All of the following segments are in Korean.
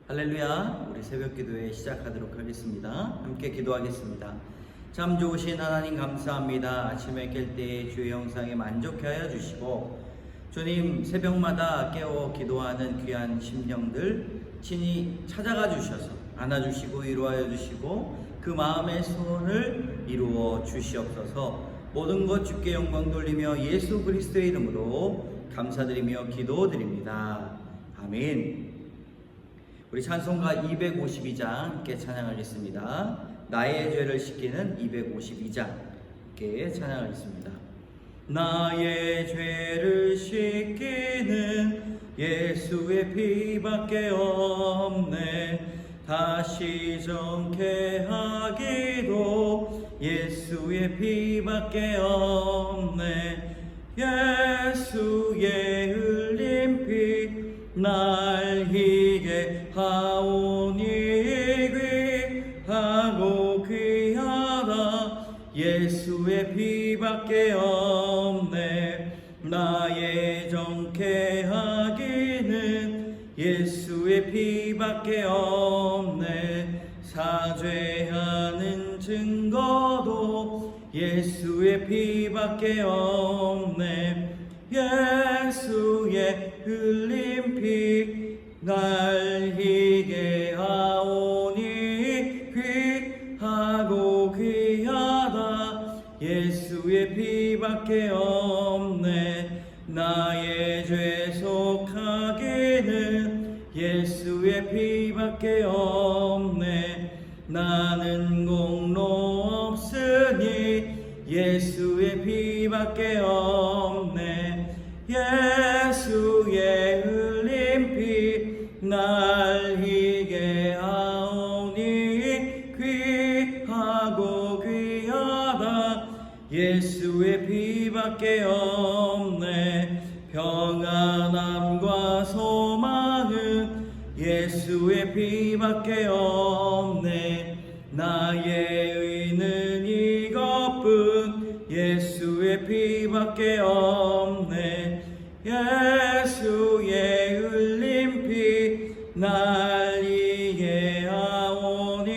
할렐루야. 우리 새벽 기도회 시작하도록 하겠습니다. 함께 기도하겠습니다. 참 좋으신 하나님 감사합니다. 아침에 깰 때 주의 형상에 만족해 하여 주시고 주님 새벽마다 깨워 기도하는 귀한 심령들 친히 찾아가 주셔서 안아주시고 위로하여 주시고 그 마음의 소원을 이루어 주시옵소서. 모든 것 주께 영광 돌리며 예수 그리스도의 이름으로 감사드리며 기도드립니다. 아멘. 우리 찬송가 252장 함께 찬양하겠습니다. 나의 죄를 씻기는 252장 함께 찬양하겠습니다. 나의 죄를 씻기는 예수의 피밖에 없네. 다시 정케 하기도 예수의 피밖에 없네. 예수의 흘린 피 날 희게 하오니 귀하고 귀하다. 예수의 피밖에 없네. 나의 정케 하기는 예수의 피밖에 없네. 사죄하는 증거도 예수의 피밖에 없네. 예수의 흘린 피 날 희게 하오니 귀하고 귀하다. 예수의 피밖에 없네. 나의 죄 속하기는 예수의 피밖에 없네. 나는 공로 없으니 예수의 피밖에 없네. 예수의 흘린 피 날 희게 하오니 귀하고 귀하다. 예수의 피밖에 없네. 평안함과 소망은 예수의 피밖에 없네. 나의 의는 이것뿐 예수의 피밖에 없네. 예수의 흘린 피 날 희게 하오니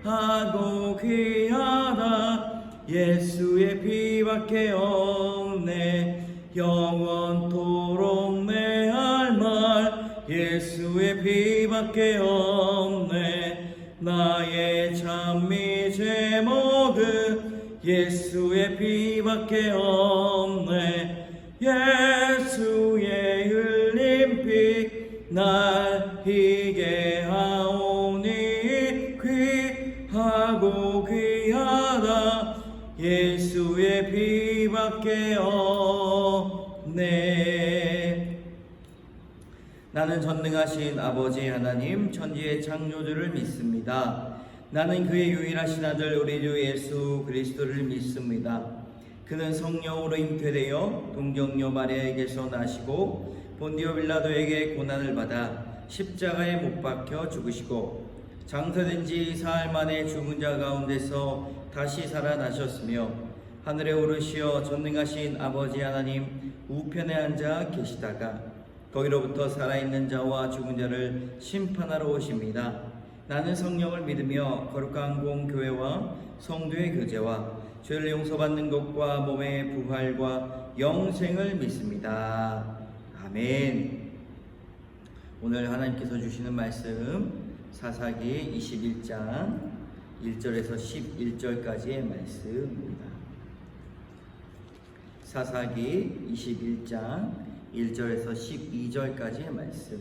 귀하고 귀하다. 예수의 피밖에 없네. 영원토록 내 할 말 예수의 피밖에 없네. 나의 찬미 제목은 예수의 피밖에 없네. 예수의 흘린 피 날 희게 하오니 귀하고 귀하다. 예수의 피밖에 없네. 나는 전능하신 아버지 하나님 천지의 창조주를 믿습니다. 나는 그의 유일하신 아들 우리 주 예수 그리스도를 믿습니다. 그는 성령으로 잉태되어 동정녀 마리아에게서 나시고 본디오 빌라도에게 고난을 받아 십자가에 못 박혀 죽으시고 장사된 지 사흘 만에 죽은 자 가운데서 다시 살아나셨으며 하늘에 오르시어 전능하신 아버지 하나님 우편에 앉아 계시다가 거기로부터 살아있는 자와 죽은 자를 심판하러 오십니다. 나는 성령을 믿으며 거룩한 공교회와 성도의 교제와 죄를 용서받는 것과 몸의 부활과 영생을 믿습니다. 아멘. 오늘 하나님께서 주시는 말씀 사사기 21장 1절에서 11절까지의 말씀입니다. 사사기 21장 1절에서 12절까지의 말씀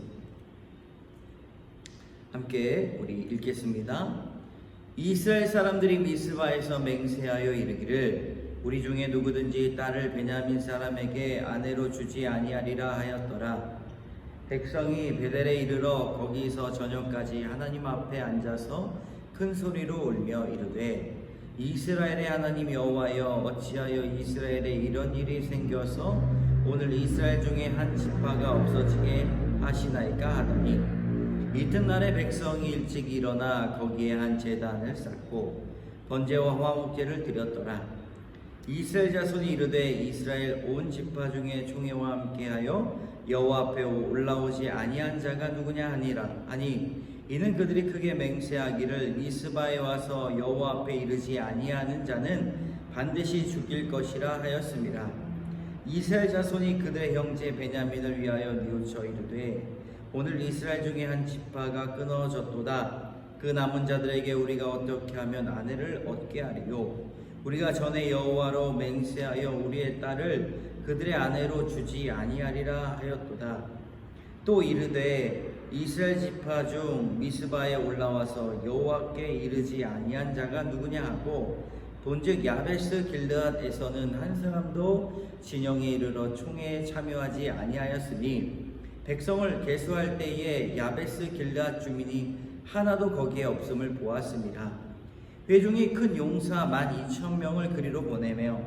함께 우리 읽겠습니다. 이스라엘 사람들이 미스바에서 맹세하여 이르기를 우리 중에 누구든지 딸을 베냐민 사람에게 아내로 주지 아니하리라 하였더라. 백성이 베델에 이르러 거기서 저녁까지 하나님 앞에 앉아서 큰 소리로 울며 이르되 이스라엘의 하나님 여호와여 어찌하여 이스라엘에 이런 일이 생겨서 오늘 이스라엘 중에 한 지파가 없어지게 하시나이까 하더니 이튿날에 백성이 일찍 일어나 거기에 한 제단을 쌓고 번제와 화목제를 드렸더라. 이스라엘 자손이 이르되 이스라엘 온 지파 중에 총회와 함께하여 여호와 앞에 올라오지 아니한 자가 누구냐 하니라. 아니 이는 그들이 크게 맹세하기를 미스바에 와서 여호와 앞에 이르지 아니하는 자는 반드시 죽일 것이라 하였습니다. 이스라엘 자손이 그들의 형제 베냐민을 위하여 뉘우쳐 이르되 오늘 이스라엘 중에 한 지파가 끊어졌도다. 그 남은 자들에게 우리가 어떻게 하면 아내를 얻게 하리요? 우리가 전에 여호와로 맹세하여 우리의 딸을 그들의 아내로 주지 아니하리라 하였도다. 또 이르되 이스라엘 지파 중 미스바에 올라와서 여호와께 이르지 아니한 자가 누구냐 하고 본즉 야베스 길르앗에서는 한 사람도 진영에 이르러 총회에 참여하지 아니하였으니 백성을 계수할 때에 야베스 길르앗 주민이 하나도 거기에 없음을 보았습니다. 회중이 큰 용사 12,000명을 그리로 보내며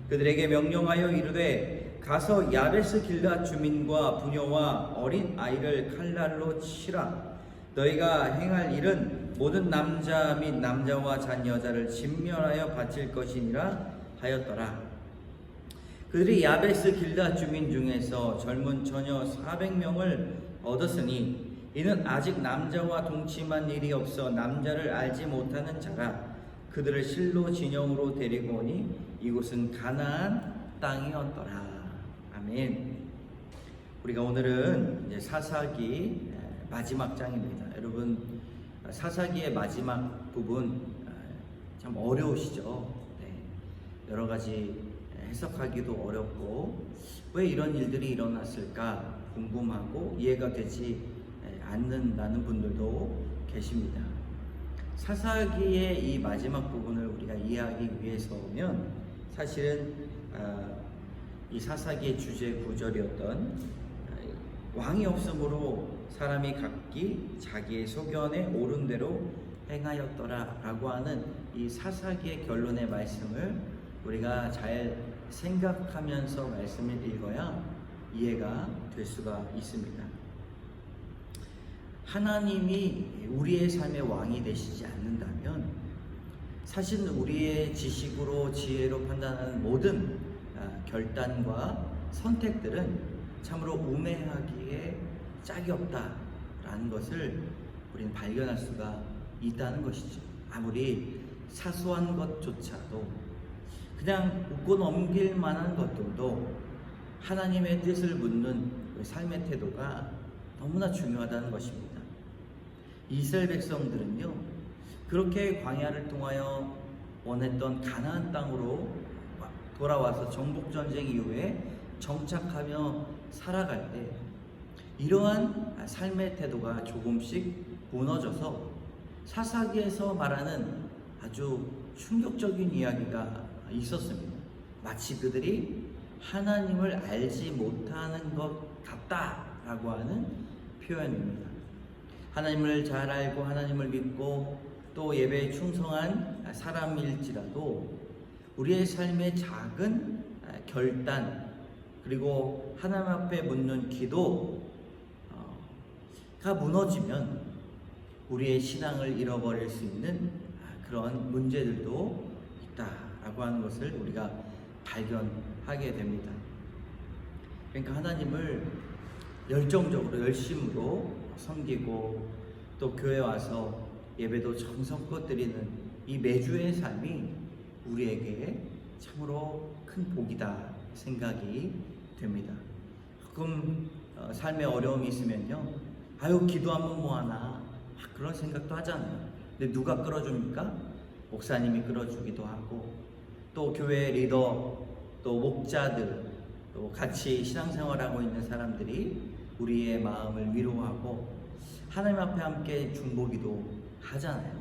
그들에게 명령하여 이르되 가서 야베스 길르앗 주민과 부녀와 어린 아이를 칼날로 치라. 너희가 행할 일은 모든 남자 및 남자와 잔 여자를 진멸하여 바칠 것이니라 하였더라. 그들이 야베스 길르앗 주민 중에서 젊은 처녀 400명을 얻었으니 이는 아직 남자와 동침한 일이 없어 남자를 알지 못하는 자라. 그들을 실로 진영으로 데리고 오니 이곳은 가나안 땅이었더라. 아멘. 우리가 오늘은 이제 사사기 마지막 장입니다. 여러분 사사기의 마지막 부분 참 어려우시죠? 네. 여러 가지 해석하기도 어렵고 왜 이런 일들이 일어났을까 궁금하고 이해가 되지 않는다는 분들도 계십니다. 사사기의 이 마지막 부분을 우리가 이해하기 위해서면 사실은 이 사사기의 주제 구절이었던 왕이 없으므로 사람이 각기 자기의 소견에 옳은 대로 행하였더라 라고 하는 이 사사기의 결론의 말씀을 우리가 잘 생각하면서 말씀을 읽어야 이해가 될 수가 있습니다. 하나님이 우리의 삶의 왕이 되시지 않는다면 사실은 우리의 지식으로 지혜로 판단하는 모든 결단과 선택들은 참으로 우매하기에 짝이 없다라는 것을 우리는 발견할 수가 있다는 것이죠. 아무리 사소한 것조차도 그냥 웃고 넘길 만한 것들도 하나님의 뜻을 묻는 삶의 태도가 너무나 중요하다는 것입니다. 이스라엘 백성들은요 그렇게 광야를 통하여 원했던 가나안 땅으로 돌아와서 정복전쟁 이후에 정착하며 살아갈 때 이러한 삶의 태도가 조금씩 무너져서 사사기에서 말하는 아주 충격적인 이야기가 있었습니다. 마치 그들이 하나님을 알지 못하는 것 같다라고 하는 표현입니다. 하나님을 잘 알고 하나님을 믿고 또 예배에 충성한 사람일지라도 우리의 삶의 작은 결단 그리고 하나님 앞에 묻는 기도가 무너지면 우리의 신앙을 잃어버릴 수 있는 그런 문제들도 있다라고 하는 것을 우리가 발견하게 됩니다. 그러니까 하나님을 열정적으로 열심으로 섬기고 또 교회 와서 예배도 정성껏 드리는 이 매주의 삶이 우리에게 참으로 큰 복이다 생각이 됩니다. 가끔 삶에 어려움이 있으면요 아유 기도하면 뭐하나 그런 생각도 하잖아요. 근데 누가 끌어줍니까? 목사님이 끌어주기도 하고 또 교회 리더 또 목자들 또 같이 신앙생활하고 있는 사람들이 우리의 마음을 위로하고 하나님 앞에 함께 중보기도 하잖아요.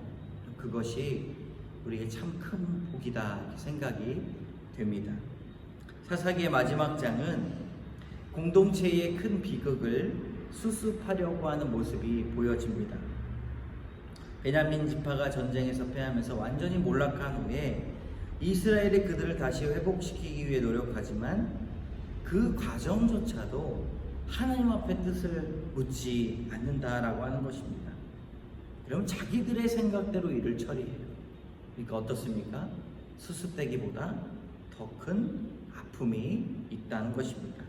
그것이 우리에게 참 큰 복이다 생각이 됩니다. 사사기의 마지막 장은 공동체의 큰 비극을 수습하려고 하는 모습이 보여집니다. 베냐민 지파가 전쟁에서 패하면서 완전히 몰락한 후에 이스라엘이 그들을 다시 회복시키기 위해 노력하지만 그 과정조차도 하나님 앞에 뜻을 묻지 않는다라고 하는 것입니다. 그럼 자기들의 생각대로 일을 처리해요. 그러니까 어떻습니까? 수습되기보다 더 큰 아픔이 있다는 것입니다.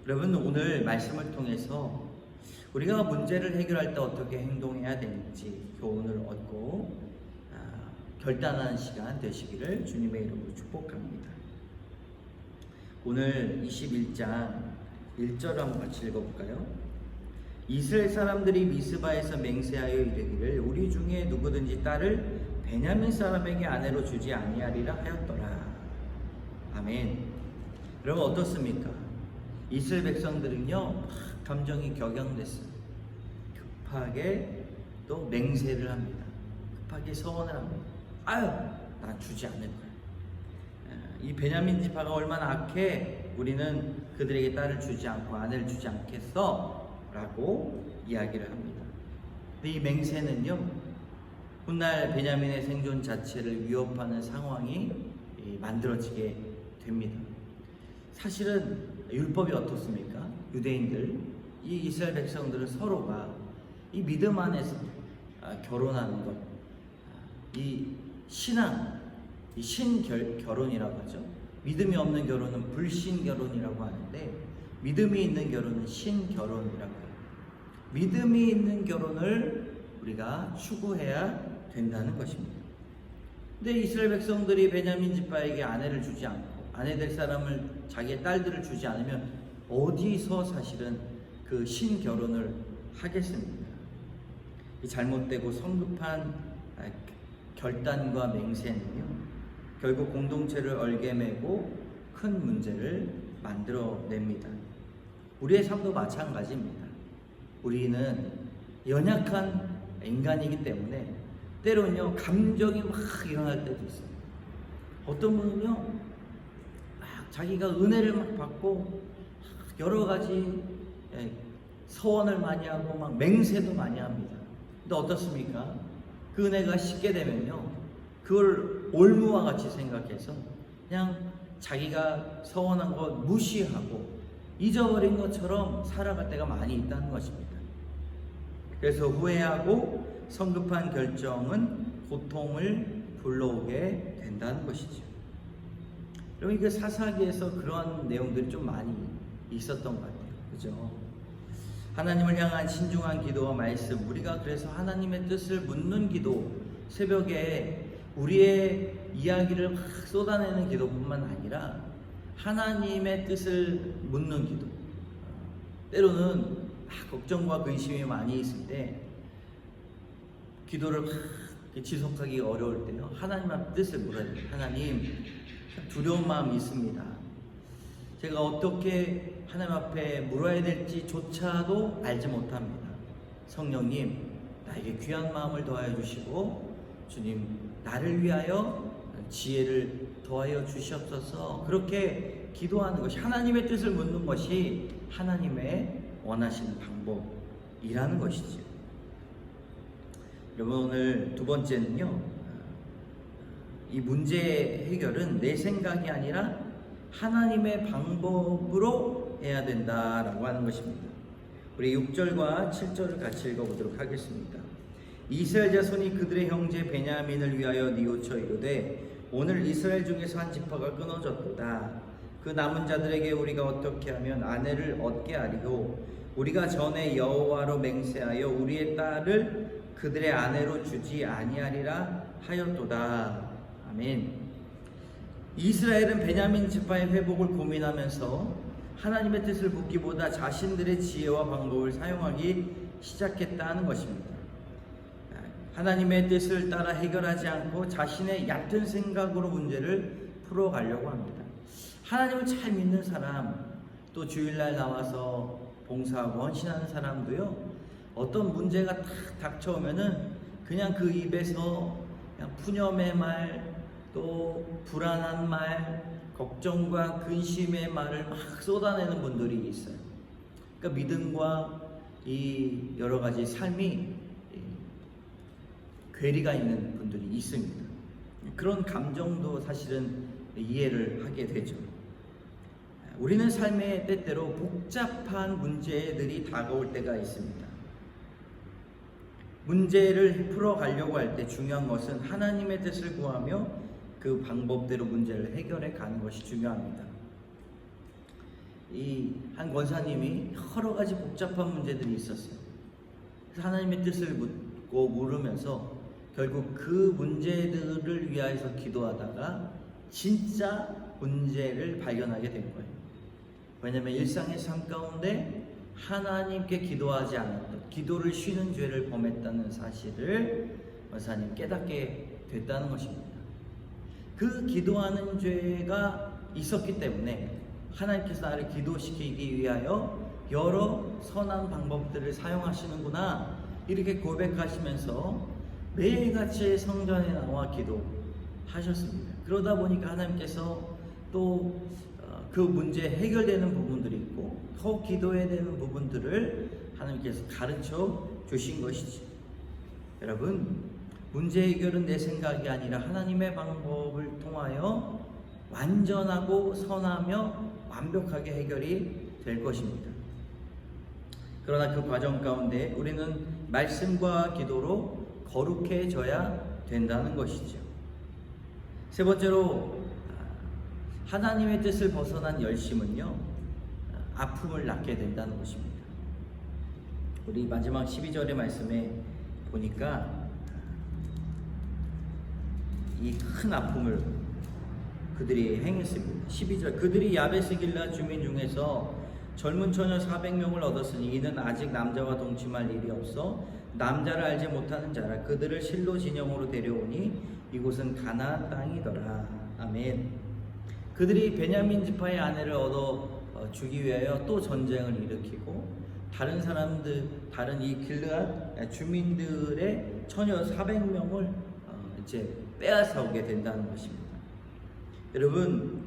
여러분, 오늘 말씀을 통해서 우리가 문제를 해결할 때 어떻게 행동해야 되는지 교훈을 얻고 결단하는 시간 되시기를 주님의 이름으로 축복합니다. 오늘 21장 1절 한번 같이 읽어볼까요? 이스라엘 사람들이 미스바에서 맹세하여 이르기를 우리 중에 누구든지 딸을 베냐민 사람에게 아내로 주지 아니하리라 하였더라. 아멘. 여러분, 어떻습니까? 이스라엘 백성들은요, 감정이 격양됐어요. 급하게 또 맹세를 합니다. 급하게 서원을 합니다. 아유, 난 주지 않을 거야. 이 베냐민 지파가 얼마나 악해, 우리는 그들에게 딸을 주지 않고 아내를 주지 않겠어 라고 이야기를 합니다. 근데 이 맹세는요, 훗날 베냐민의 생존 자체를 위협하는 상황이 만들어지게 됩니다. 사실은 율법이 어떻습니까? 유대인들, 이 이스라엘 백성들은 서로가 이 믿음 안에서 결혼하는 것, 이 신앙, 이 신결혼이라고 하죠. 믿음이 없는 결혼은 불신결혼이라고 하는데, 믿음이 있는 결혼은 신결혼이라고 해요. 믿음이 있는 결혼을 우리가 추구해야 된다는 것입니다. 근데 이스라엘 백성들이 베냐민 지파에게 아내를 주지 않고 아내 될 사람을, 자기의 딸들을 주지 않으면 어디서 사실은 그 신결혼을 하겠습니까? 이 잘못되고 성급한 결단과 맹세는요, 결국 공동체를 얼개매고 큰 문제를 만들어냅니다. 우리의 삶도 마찬가지입니다. 우리는 연약한 인간이기 때문에 때로는요, 감정이 막 일어날 때도 있어요. 어떤 분은요, 막 자기가 은혜를 막 받고 여러 가지 서원을 많이 하고 막 맹세도 많이 합니다. 근데 어떻습니까? 그 은혜가 식게 되면요, 그걸 올무와 같이 생각해서 그냥 자기가 서원한 것 무시하고 잊어버린 것처럼 살아갈 때가 많이 있다는 것입니다. 그래서 후회하고 성급한 결정은 고통을 불러오게 된다는 것이죠. 여러분, 이게 사사기에서 그런 내용들이 좀 많이 있었던 것 같아요. 그죠? 하나님을 향한 신중한 기도와 말씀, 우리가 그래서 하나님의 뜻을 묻는 기도, 새벽에 우리의 이야기를 막 쏟아내는 기도뿐만 아니라 하나님의 뜻을 묻는 기도. 때로는 걱정과 근심이 많이 있을 때 기도를 막 지속하기 어려울 때요, 하나님의 뜻을 물어야 돼요. 하나님, 두려운 마음이 있습니다. 제가 어떻게 하나님 앞에 물어야 될지조차도 알지 못합니다. 성령님, 나에게 귀한 마음을 더하여 주시고, 주님, 나를 위하여 지혜를 더하여 주시옵소서. 그렇게 기도하는 것이, 하나님의 뜻을 묻는 것이 하나님의 원하시는 방법이라는 것이죠. 여러분, 오늘 두 번째는요, 이 문제 해결은 내 생각이 아니라 하나님의 방법으로 해야 된다라고 하는 것입니다. 우리 6절과 7절을 같이 읽어보도록 하겠습니다. 이스라엘 자손이 그들의 형제 베냐민을 위하여 뉘우쳐 이르되 오늘 이스라엘 중에서 한 지파가 끊어졌도다. 그 남은 자들에게 우리가 어떻게 하면 아내를 얻게 하리요? 우리가 전에 여호와로 맹세하여 우리의 딸을 그들의 아내로 주지 아니하리라 하였도다. 아멘. 이스라엘은 베냐민 지파의 회복을 고민하면서 하나님의 뜻을 묻기보다 자신들의 지혜와 방법을 사용하기 시작했다는 것입니다. 하나님의 뜻을 따라 해결하지 않고 자신의 얕은 생각으로 문제를 풀어가려고 합니다. 하나님을 잘 믿는 사람, 또 주일날 나와서 봉사하고 헌신하는 사람도요, 어떤 문제가 탁 닥쳐오면은 그냥 그 입에서 그냥 푸념의 말, 또 불안한 말, 걱정과 근심의 말을 막 쏟아내는 분들이 있어요. 그러니까 믿음과 이 여러 가지 삶이 괴리가 있는 분들이 있습니다. 그런 감정도 사실은 이해를 하게 되죠. 우리는 삶의 때때로 복잡한 문제들이 다가올 때가 있습니다. 문제를 풀어가려고 할 때 중요한 것은 하나님의 뜻을 구하며 그 방법대로 문제를 해결해 가는 것이 중요합니다. 이 한 권사님이 여러 가지 복잡한 문제들이 있었어요. 그래서 하나님의 뜻을 묻고 물으면서 결국 그 문제들을 위하여서 기도하다가 진짜 문제를 발견하게 된 거예요. 왜냐하면 일상의 삶 가운데 하나님께 기도하지 않았던, 기도를 쉬는 죄를 범했다는 사실을 권사님 깨닫게 됐다는 것입니다. 그 기도하는 죄가 있었기 때문에 하나님께서 나를 기도시키기 위하여 여러 선한 방법들을 사용하시는구나, 이렇게 고백하시면서 매일같이 성전에 나와 기도하셨습니다. 그러다 보니까 하나님께서 또 그 문제 해결되는 부분들이 있고 더 기도해야 되는 부분들을 하나님께서 가르쳐 주신 것이지. 여러분, 문제 해결은 내 생각이 아니라 하나님의 방법을 통하여 완전하고 선하며 완벽하게 해결이 될 것입니다. 그러나 그 과정 가운데 우리는 말씀과 기도로 거룩해져야 된다는 것이죠. 세 번째로, 하나님의 뜻을 벗어난 열심은요, 아픔을 낳게 된다는 것입니다. 우리 마지막 12절의 말씀에 보니까 이 큰 아픔을 그들이 행했습니다. 12절, 그들이 야베스 길앗 주민 중에서 젊은 처녀 400명을 얻었으니 이는 아직 남자와 동침할 일이 없어 남자를 알지 못하는 자라. 그들을 실로 진영으로 데려오니 이곳은 가나안 땅이더라. 아멘. 그들이 베냐민 지파의 아내를 얻어 주기 위하여 또 전쟁을 일으키고 다른 사람들, 다른 이 길앗 주민들의 처녀 400명을 이제 빼앗아오게 된다는 것입니다. 여러분,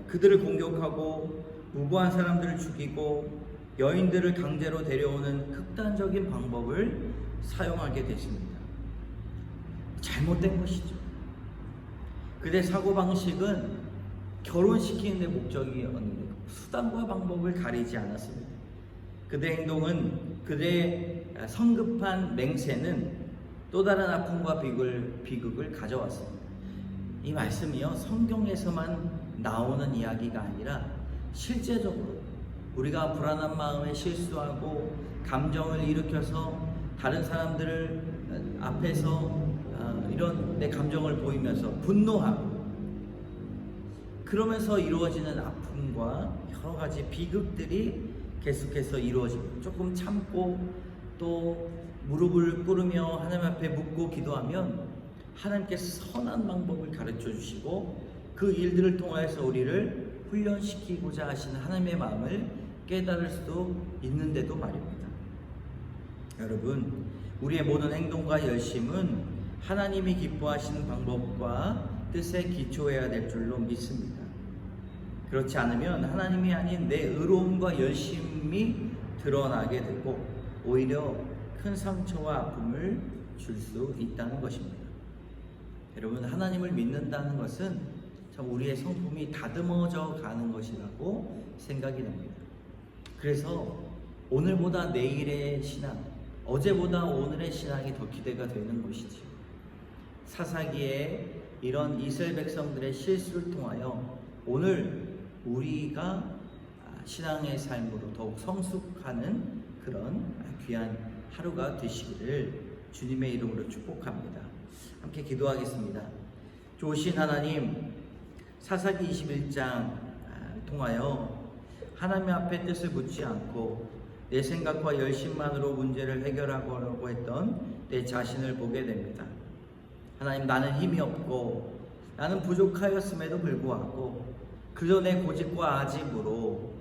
그들을 공격하고 무고한 사람들을 죽이고 여인들을 강제로 데려오는 극단적인 방법을 사용하게 됐습니다. 잘못된 것이죠. 그들의 사고방식은 결혼시키는 데 목적이었는데 수단과 방법을 가리지 않았습니다. 그들의 행동은, 그들의 성급한 맹세는 또 다른 아픔과 비극을 가져왔습니다. 이 말씀이요, 성경에서만 나오는 이야기가 아니라 실제적으로 우리가 불안한 마음에 실수하고 감정을 일으켜서 다른 사람들을 앞에서 이런 내 감정을 보이면서 분노하고, 그러면서 이루어지는 아픔과 여러 가지 비극들이 계속해서 이루어집니다. 조금 참고 또 무릎을 꿇으며 하나님 앞에 묻고 기도하면 하나님께서 선한 방법을 가르쳐 주시고 그 일들을 통해서 우리를 훈련시키고자 하시는 하나님의 마음을 깨달을 수도 있는데도 말입니다. 여러분, 우리의 모든 행동과 열심은 하나님이 기뻐하시는 방법과 뜻에 기초해야 될 줄로 믿습니다. 그렇지 않으면 하나님이 아닌 내 의로움과 열심이 드러나게 되고 오히려 큰 상처와 아픔을 줄 수 있다는 것입니다. 여러분, 하나님을 믿는다는 것은 참 우리의 성품이 다듬어져 가는 것이라고 생각이 됩니다. 그래서 오늘보다 내일의 신앙, 어제보다 오늘의 신앙이 더 기대가 되는 것이지요. 사사기에 이런 이스라엘 백성들의 실수를 통하여 오늘 우리가 신앙의 삶으로 더욱 성숙하는 그런 귀한 하루가 되시기를 주님의 이름으로 축복합니다. 함께 기도하겠습니다. 좋으신 하나님, 사사기 21장 통하여 하나님 앞에 뜻을 묻지 않고 내 생각과 열심만으로 문제를 해결하려고 했던 내 자신을 보게 됩니다. 하나님, 나는 힘이 없고 나는 부족하였음에도 불구하고 그저 내 고집과 아집으로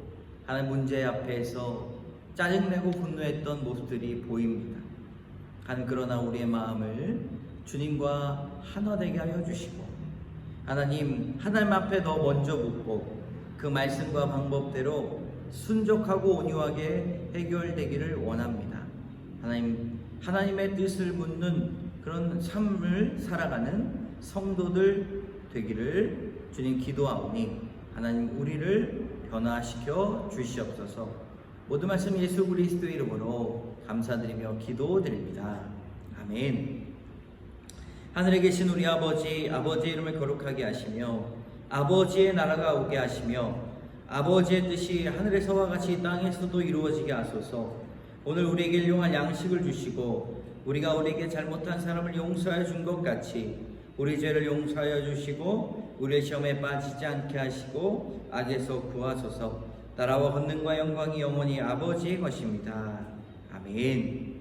하나님 문제 앞에서 짜증내고 분노했던 모습들이 보입니다. 하나님, 그러나 우리의 마음을 주님과 하나 되게 하여 주시고 하나님 앞에 더 먼저 묻고 그 말씀과 방법대로 순종하고 온유하게 해결되기를 원합니다. 하나님의 뜻을 묻는 그런 삶을 살아가는 성도들 되기를 주님 기도하오니 하나님, 우리를 변화시켜 주시옵소서. 모든 말씀 예수 그리스도의 이름으로 감사드리며 기도드립니다. 아멘. 하늘에 계신 우리 아버지의 이름을 거룩하게 하시며 아버지의 나라가 오게 하시며 아버지의 뜻이 하늘에서와 같이 땅에서도 이루어지게 하소서. 오늘 우리에게 일용할 양식을 주시고 우리가 우리에게 잘못한 사람을 용서하여 준 것 같이 우리 죄를 용서하여 주시고 우리의 시험에 빠지지 않게 하시고 악에서 구하소서. 나라와 권능과 영광이 영원히 아버지의 것입니다. 아멘.